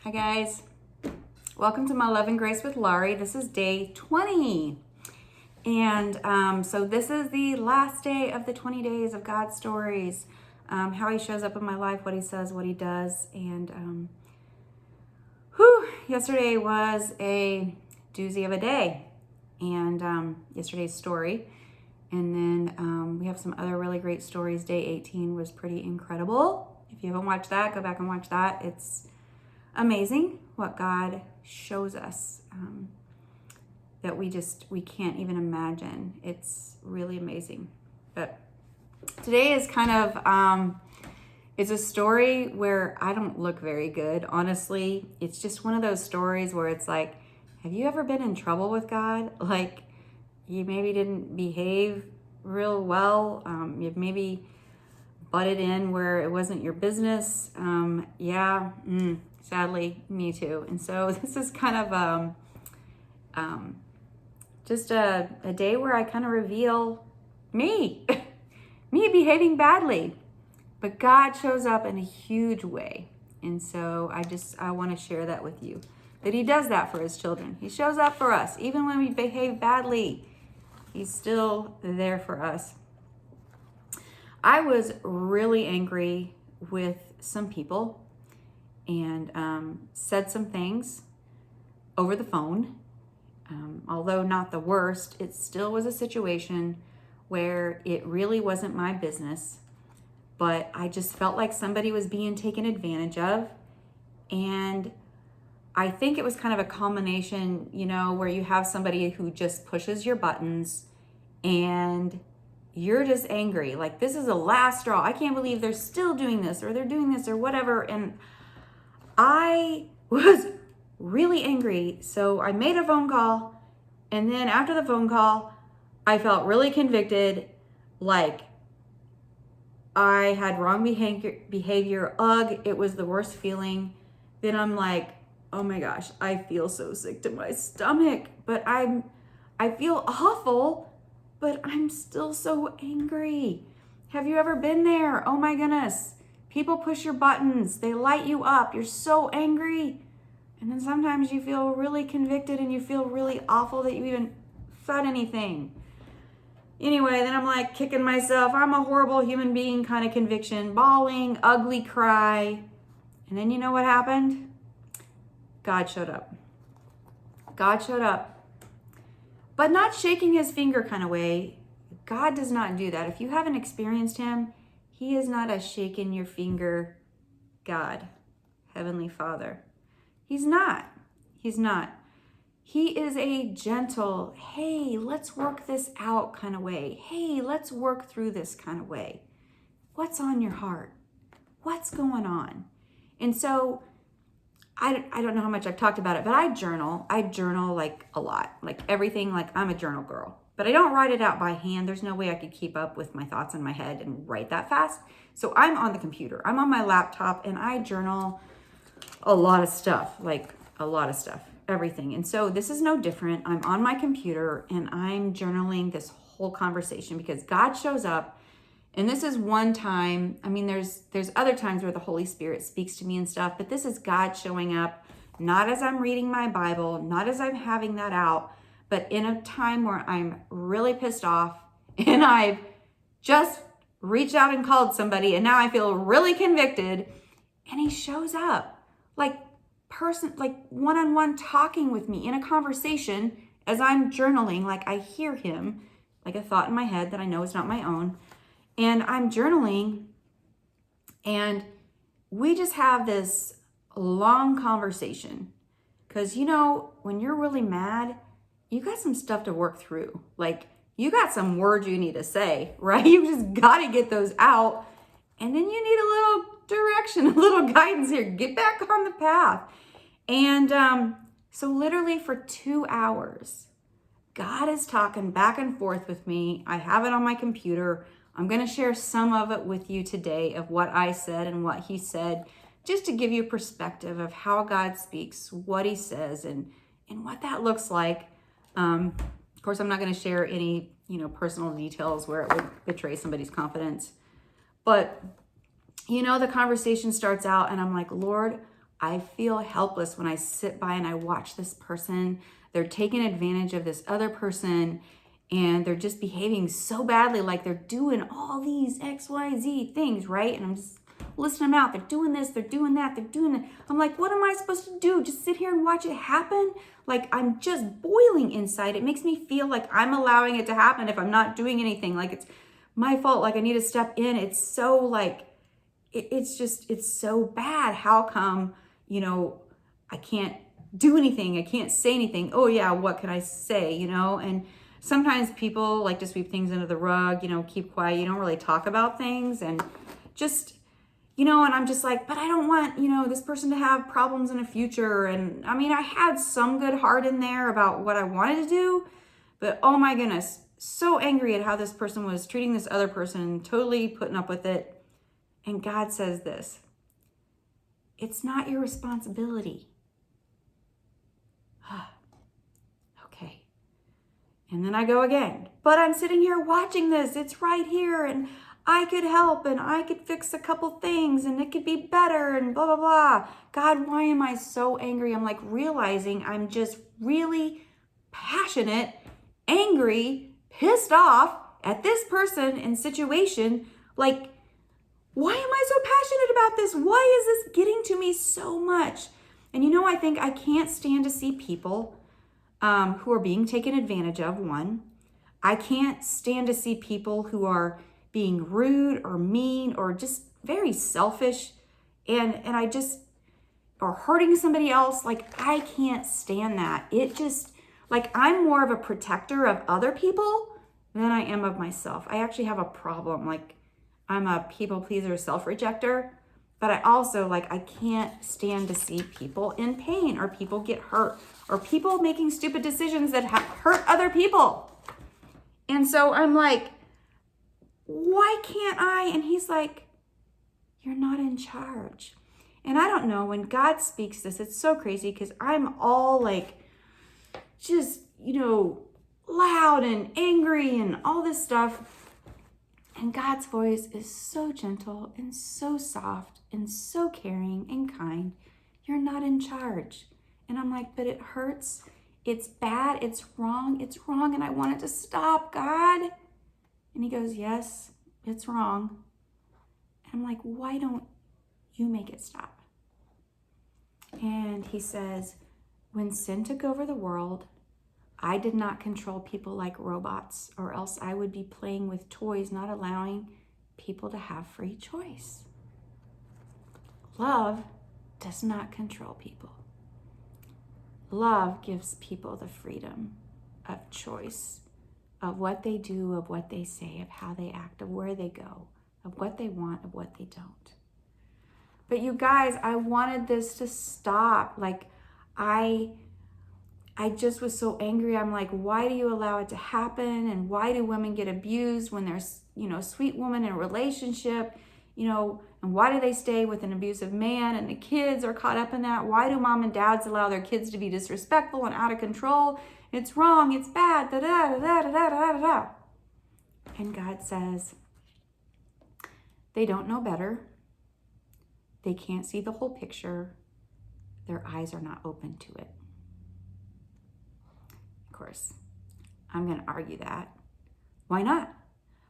Hi guys, welcome to My Love and Grace with Laurie. This is day 20. And so this is the last day of the 20 days of God's stories, how he shows up in my life, what he says, what he does. And yesterday was a doozy of a day. And yesterday's story. And then we have some other really great stories. Day 18 was pretty incredible. If you haven't watched that, go back and watch that. It's amazing what God shows us that we can't even imagine. It's really amazing. But today is kind of it's a story where I don't look very good, honestly. It's just one of those stories where it's like, have you ever been in trouble with God? Like you maybe didn't behave real well. You've maybe butted in where it wasn't your business. Sadly, me too. And so this is kind of just a day where I kind of reveal me, me behaving badly. But God shows up in a huge way. And so I want to share that with you, that he does that for his children. He shows up for us. Even when we behave badly, he's still there for us. I was really angry with some people and said some things over the phone. Although not the worst, it still was a situation where it really wasn't my business, but I just felt like somebody was being taken advantage of. And I think it was kind of a culmination, where you have somebody who just pushes your buttons and you're just angry. Like, this is the last straw. I can't believe they're still doing this or they're doing this or whatever. And I was really angry. So I made a phone call. And then after the phone call, I felt really convicted. Like I had wrong behavior. Ugh, it was the worst feeling. Then I'm like, oh my gosh, I feel so sick to my stomach. But I feel awful, but I'm still so angry. Have you ever been there? Oh my goodness. People push your buttons. They light you up. You're so angry. And then sometimes you feel really convicted and you feel really awful that you even said anything. Anyway, then I'm like kicking myself. I'm a horrible human being kind of conviction. Bawling, ugly cry. And then you know what happened? God showed up. God showed up. But not shaking his finger kind of way. God does not do that. If you haven't experienced him, he is not a shaking your finger God, Heavenly Father. He's not. He's not. He is a gentle, hey, let's work this out kind of way. Hey, let's work through this kind of way. What's on your heart? What's going on? And so I don't know how much I've talked about it, but I journal. I journal like a lot, like everything, like I'm a journal girl. But I don't write it out by hand. There's no way I could keep up with my thoughts in my head and write that fast. So I'm on the computer. I'm on my laptop and I journal a lot of stuff, like a lot of stuff, everything. And so this is no different. I'm on my computer and I'm journaling this whole conversation because God shows up. And this is one time. I mean, there's other times where the Holy Spirit speaks to me and stuff, but this is God showing up, not as I'm reading my Bible, not as I'm having that out, but in a time where I'm really pissed off and I've just reached out and called somebody and now I feel really convicted and he shows up like one-on-one talking with me in a conversation as I'm journaling, like I hear him, like a thought in my head that I know is not my own. And I'm journaling and we just have this long conversation because, when you're really mad, you got some stuff to work through. Like you got some words you need to say, right? You just got to get those out. And then you need a little direction, a little guidance here. Get back on the path. And so literally for 2 hours, God is talking back and forth with me. I have it on my computer. I'm going to share some of it with you today of what I said and what he said, just to give you perspective of how God speaks, what he says, and what that looks like. Of course, I'm not going to share any, personal details where it would betray somebody's confidence. But, the conversation starts out and I'm like, Lord, I feel helpless when I sit by and I watch this person. They're taking advantage of this other person and they're just behaving so badly, like they're doing all these XYZ things, right? And I'm just listening them out. They're doing this, they're doing that, they're doing it. I'm like, what am I supposed to do? Just sit here and watch it happen? Like, I'm just boiling inside. It makes me feel like I'm allowing it to happen if I'm not doing anything. Like, it's my fault. Like, I need to step in. It's so like, it's so bad. How come, I can't do anything? I can't say anything. Oh yeah, what can I say, And sometimes people like to sweep things under the rug, keep quiet. You don't really talk about things and just, and I'm just like, but I don't want, this person to have problems in the future. And I mean, I had some good heart in there about what I wanted to do, but oh my goodness, so angry at how this person was treating this other person, totally putting up with it. And God says this, it's not your responsibility. Okay. And then I go again, but I'm sitting here watching this. It's right here and I could help and I could fix a couple things and it could be better and blah, blah, blah. God, why am I so angry? I'm like realizing I'm just really passionate, angry, pissed off at this person and situation. Like, why am I so passionate about this? Why is this getting to me so much? And I think I can't stand to see people who are being taken advantage of, one. I can't stand to see people who are being rude or mean or just very selfish and I just, or hurting somebody else. Like, I can't stand that. It just, like, I'm more of a protector of other people than I am of myself. I actually have a problem. Like, I'm a people pleaser, self-rejecter, but I also, I can't stand to see people in pain or people get hurt or people making stupid decisions that hurt other people. And so I'm like, why can't I? And he's like, you're not in charge. And I don't know, when God speaks this, it's so crazy because I'm all like, just, loud and angry and all this stuff. And God's voice is so gentle and so soft and so caring and kind. You're not in charge. And I'm like, but it hurts. It's bad. It's wrong. And I want it to stop, God. And he goes, yes, it's wrong. And I'm like, why don't you make it stop? And he says, when sin took over the world, I did not control people like robots, or else I would be playing with toys, not allowing people to have free choice. Love does not control people. Love gives people the freedom of choice, of what they do, of what they say, of how they act, of where they go, of what they want, of what they don't. But you guys, I wanted this to stop. Like, I just was so angry. I'm like, why do you allow it to happen? And why do women get abused when there's, a sweet woman in a relationship, and why do they stay with an abusive man and the kids are caught up in that? Why do mom and dads allow their kids to be disrespectful and out of control? It's wrong, it's bad, da da da da da da da. And God says, they don't know better. They can't see the whole picture. Their eyes are not open to it. Of course, I'm going to argue that. Why not?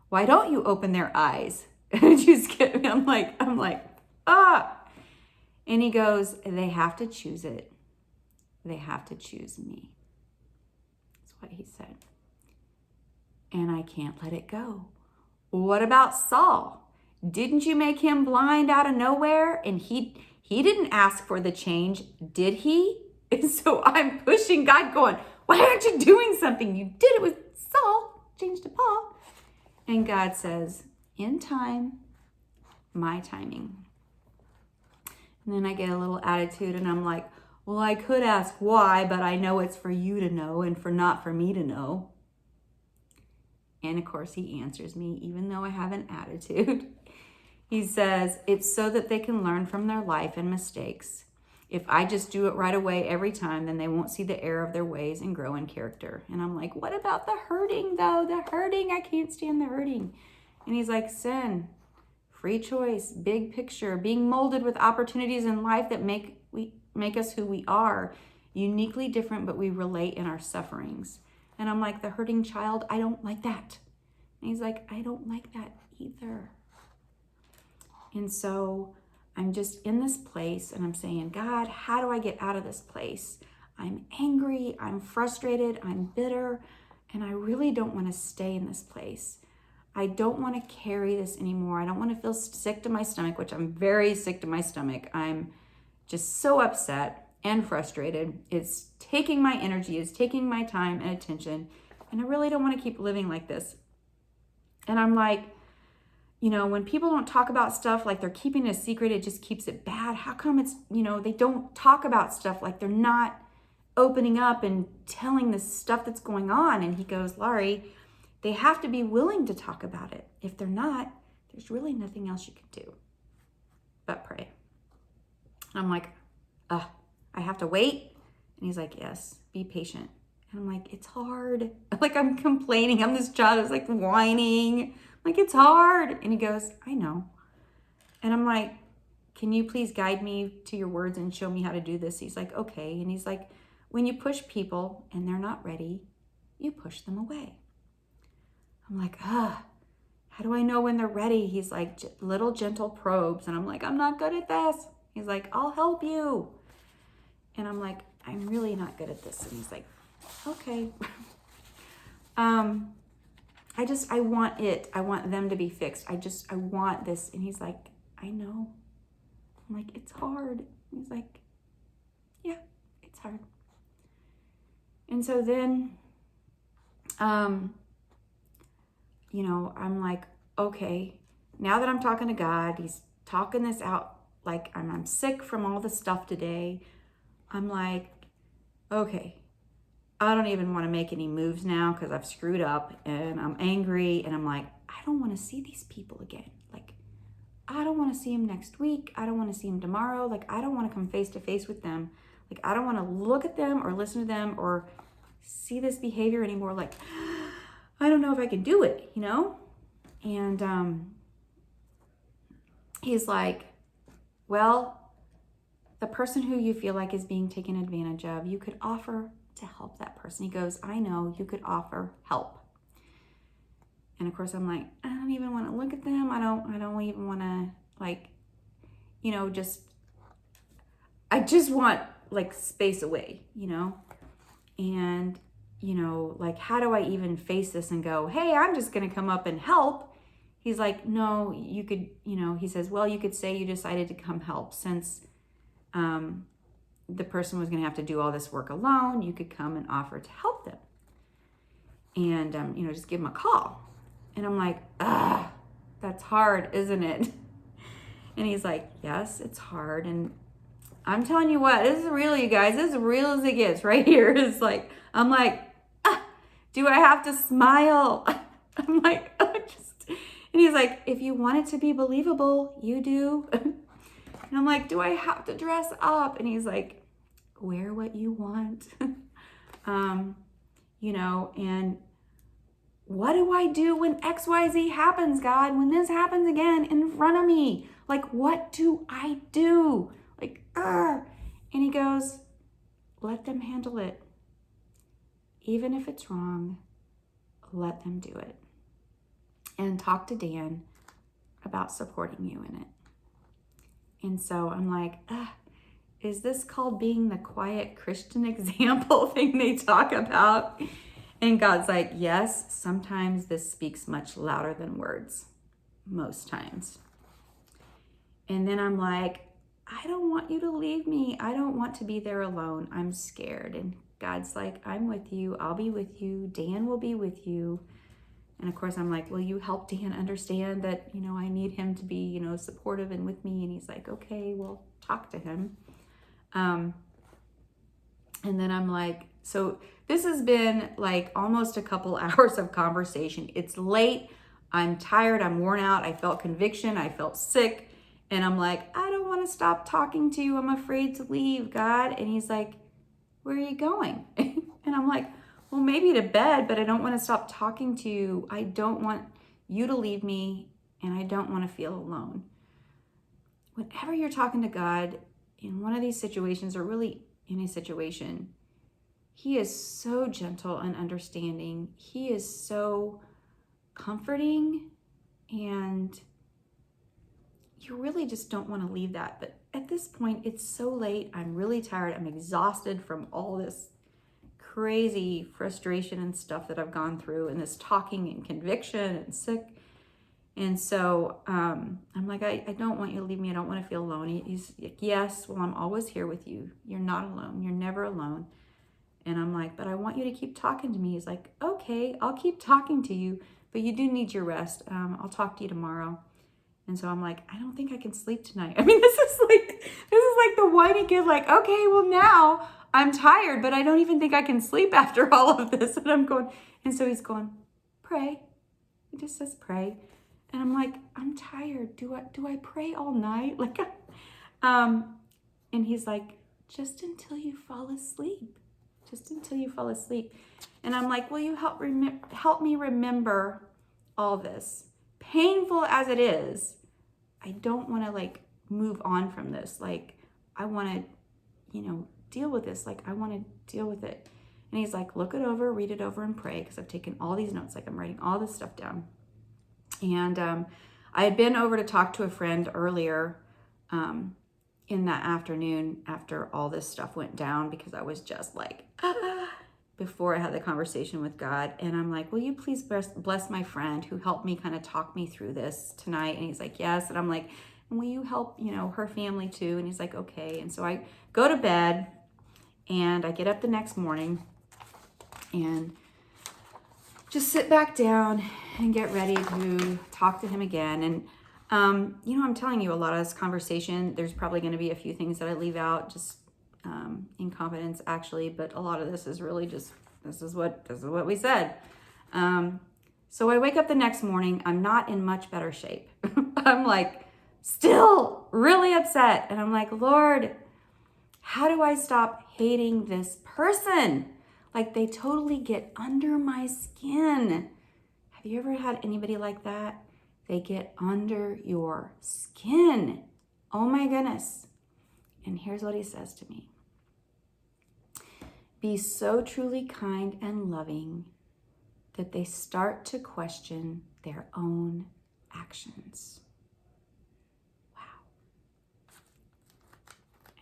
Why don't you open their eyes? Just kidding. I'm like, ah. And he goes, they have to choose it. They have to choose me. That's what he said. And I can't let it go. What about Saul? Didn't you make him blind out of nowhere? And he didn't ask for the change, did he? And so I'm pushing God going, why aren't you doing something? You did it with Saul, changed to Paul. And God says, in time, my timing. And then I get a little attitude and I'm like, well, I could ask why, but I know it's for you to know and not for me to know. And of course he answers me, even though I have an attitude. He says, it's so that they can learn from their life and mistakes. If I just do it right away every time, then they won't see the error of their ways and grow in character. And I'm like, what about the hurting though? The hurting, I can't stand the hurting. And he's like, Sin, free choice, big picture, being molded with opportunities in life that make us who we are, uniquely different, but we relate in our sufferings. And I'm like, the hurting child, I don't like that. And he's like, I don't like that either. And so I'm just in this place and I'm saying, God, how do I get out of this place? I'm angry, I'm frustrated, I'm bitter, and I really don't want to stay in this place. I don't want to carry this anymore. I don't want to feel sick to my stomach, which I'm very sick to my stomach. I'm just so upset and frustrated. It's taking my energy, it's taking my time and attention, and I really don't want to keep living like this. And I'm like, you know, when people don't talk about stuff like they're keeping it a secret, it just keeps it bad. How come it's, you know, they don't talk about stuff like they're not opening up and telling the stuff that's going on? And he goes, Laurie, they have to be willing to talk about it. If they're not, there's really nothing else you can do but pray. I'm like, I have to wait? And he's like, yes, be patient. And I'm like, it's hard. Like I'm complaining. I'm this child who's like whining. Like, it's hard. And he goes, I know. And I'm like, can you please guide me to your words and show me how to do this? He's like, okay. And he's like, when you push people and they're not ready, you push them away. I'm like, how do I know when they're ready? He's like, little gentle probes. And I'm like, I'm not good at this. He's like, I'll help you. And I'm like, I'm really not good at this. And he's like, okay. I want it. I want them to be fixed. I want this. And he's like, I know. I'm like, it's hard. He's like, yeah, it's hard. And so then, you know, I'm like, okay, now that I'm talking to God, he's talking this out. Like I'm sick from all the stuff today. I'm like, okay, I don't even want to make any moves now because I've screwed up and I'm angry. And I'm like, I don't want to see these people again. Like, I don't want to see them next week. I don't want to see them tomorrow. Like, I don't want to come face to face with them. Like, I don't want to look at them or listen to them or see this behavior anymore. Like, I don't know if I can do it, you know? And he's like, well, the person who you feel like is being taken advantage of, you could offer to help that person. He goes, I know, you could offer help. And of course I'm like, I don't even want to look at them. I don't even want to, like, you know, I just want like space away, you know? And, you know, like, how do I even face this and go, hey, I'm just going to come up and help? He's like, no, you could, you know, he says, well, you could say you decided to come help since, the person was going to have to do all this work alone. You could come and offer to help them and, you know, just give them a call. And I'm like, that's hard, isn't it? And he's like, yes, it's hard. And I'm telling you what, this is real, you guys. This is real as it gets right here. It's like, I'm like, do I have to smile? I'm like, and he's like, if you want it to be believable, you do. And I'm like, do I have to dress up? And he's like, wear what you want. You know, and what do I do when XYZ happens, God? When this happens again in front of me? Like, what do I do? Like, And he goes, let them handle it. Even if it's wrong, let them do it. And talk to Dan about supporting you in it. And so I'm like, is this called being the quiet Christian example thing they talk about? And God's like, yes, sometimes this speaks much louder than words, most times. And then I'm like, I don't want you to leave me. I don't want to be there alone. I'm scared. And God's like, I'm with you. I'll be with you. Dan will be with you. And of course, I'm like, will you help Dan understand that, you know, I need him to be, you know, supportive and with me? And he's like, okay, we'll talk to him. And then I'm like, so this has been like almost a couple hours of conversation. It's late. I'm tired. I'm worn out. I felt conviction. I felt sick. And I'm like, I don't want to stop talking to you. I'm afraid to leave, God. And he's like, where are you going? And I'm like, well, maybe to bed, but I don't want to stop talking to you. I don't want you to leave me. and I don't want to feel alone. Whenever you're talking to God in one of these situations, or really any situation, He is so gentle and understanding. He is so comforting, and you really just don't want to leave that. But at this point, it's so late. I'm really tired. I'm exhausted from all this crazy frustration and stuff that I've gone through, and this talking and conviction and sick. And so I'm like, I don't want you to leave me. I don't want to feel alone. He's like, yes, well, I'm always here with you. You're not alone. You're never alone. And I'm like, but I want you to keep talking to me. He's like, okay, I'll keep talking to you, but you do need your rest. I'll talk to you tomorrow. And so I'm like, I don't think I can sleep tonight. I mean, this is like the whiny kid, like, okay, well, now I'm tired, but I don't even think I can sleep after all of this. And I'm going, and so he's going, pray. He just says, pray. And I'm like, I'm tired. Do I pray all night? Like, and he's like, just until you fall asleep. Just until you fall asleep. And I'm like, will you help me remember all this? Painful as it is, I don't want to like move on from this. Like, I want to, deal with this. Like, I want to deal with it. And he's like, look it over, read it over, and pray. Because I've taken all these notes. Like, I'm writing all this stuff down. And I had been over to talk to a friend earlier in that afternoon after all this stuff went down, because I was just like, before I had the conversation with God. And I'm like, will you please bless my friend who helped me kind of talk me through this tonight? And he's like, yes. And I'm like, and will you help, her family too? And he's like, okay. And so I go to bed, and I get up the next morning and just sit back down and get ready to talk to him again. And, I'm telling you, a lot of this conversation, there's probably going to be a few things that I leave out, just in confidence, actually. But a lot of this is really just, this is what we said. So I wake up the next morning. I'm not in much better shape. I'm like, still really upset. And I'm like, Lord, how do I stop hating this person? Like, they totally get under my skin. Have you ever had anybody like that? They get under your skin. Oh my goodness. And here's what he says to me. Be so truly kind and loving that they start to question their own actions. Wow.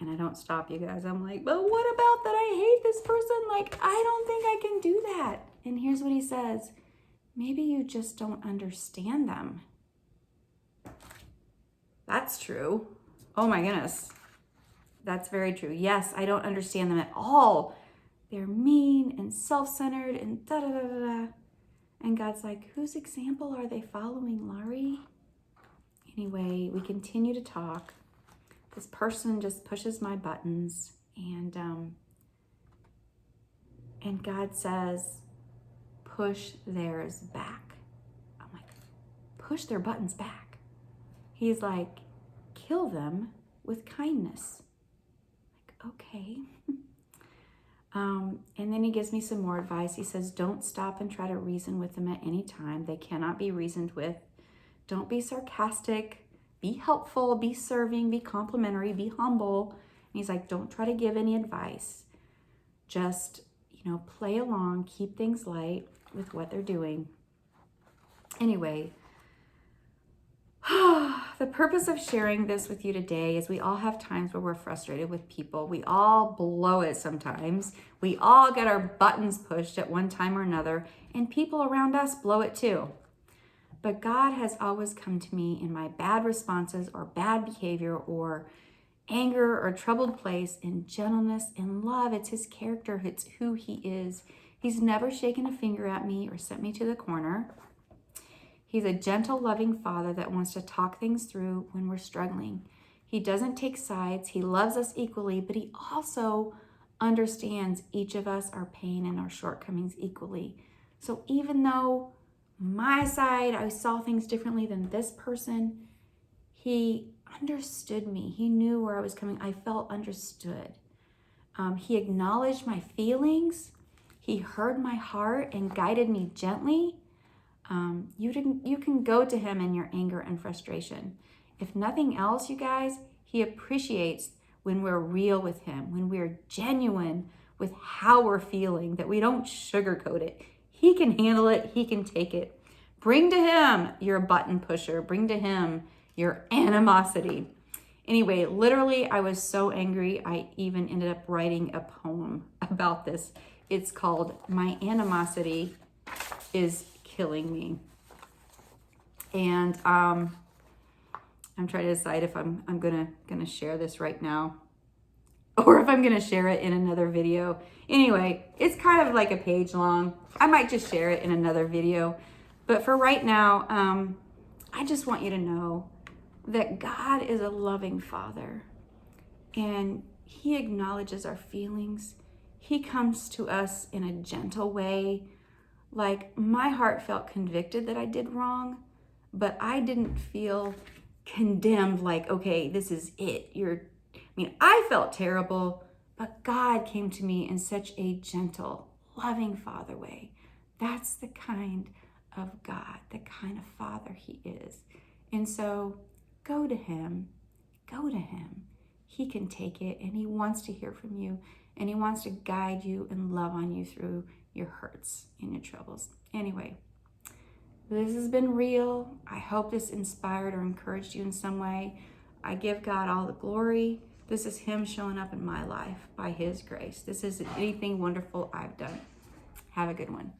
And I don't stop, you guys. I'm like, but what about that I hate this person? Like, I don't think I can do that. And here's what he says. Maybe you just don't understand them. That's true. Oh my goodness. That's very true. Yes, I don't understand them at all. They're mean and self-centered and da-da-da-da-da. And God's like, whose example are they following, Laurie? Anyway, we continue to talk. This person just pushes my buttons, and God says, push theirs back. I'm like, push their buttons back. He's like, kill them with kindness. Like, okay. And then he gives me some more advice. He says, don't stop and try to reason with them at any time. They cannot be reasoned with. Don't be sarcastic. Be helpful. Be serving. Be complimentary. Be humble. And he's like, don't try to give any advice. Just, play along. Keep things light with what they're doing. Anyway, the purpose of sharing this with you today is we all have times where we're frustrated with people. We all blow it sometimes. We all get our buttons pushed at one time or another, and people around us blow it too. But God has always come to me in my bad responses or bad behavior or anger or troubled place in gentleness and love. It's his character. It's who he is. He's never shaken a finger at me or sent me to the corner. He's a gentle, loving father that wants to talk things through when we're struggling. He doesn't take sides. He loves us equally, but he also understands each of us, our pain and our shortcomings equally. So even though my side, I saw things differently than this person, he understood me. He knew where I was coming. I felt understood. He acknowledged my feelings. He heard my heart and guided me gently. You can go to him in your anger and frustration. If nothing else, you guys, he appreciates when we're real with him, when we're genuine with how we're feeling, that we don't sugarcoat it. He can handle it. He can take it. Bring to him your button pusher. Bring to him your animosity. Anyway, literally, I was so angry, I even ended up writing a poem about this. It's called My Animosity is Killing Me. And I'm trying to decide if I'm gonna share this right now or if I'm gonna share it in another video. Anyway, it's kind of like a page long. I might just share it in another video. But for right now, I just want you to know that God is a loving Father, and he acknowledges our feelings. He comes to us in a gentle way. Like, my heart felt convicted that I did wrong, but I didn't feel condemned, like, okay, this is it. I felt terrible, but God came to me in such a gentle, loving Father way. That's the kind of God, the kind of Father he is. And so go to him. Go to him. He can take it, and he wants to hear from you, and he wants to guide you and love on you through your hurts and your troubles. Anyway, this has been real. I hope this inspired or encouraged you in some way. I give God all the glory. This is him showing up in my life by his grace. This isn't anything wonderful I've done. Have a good one.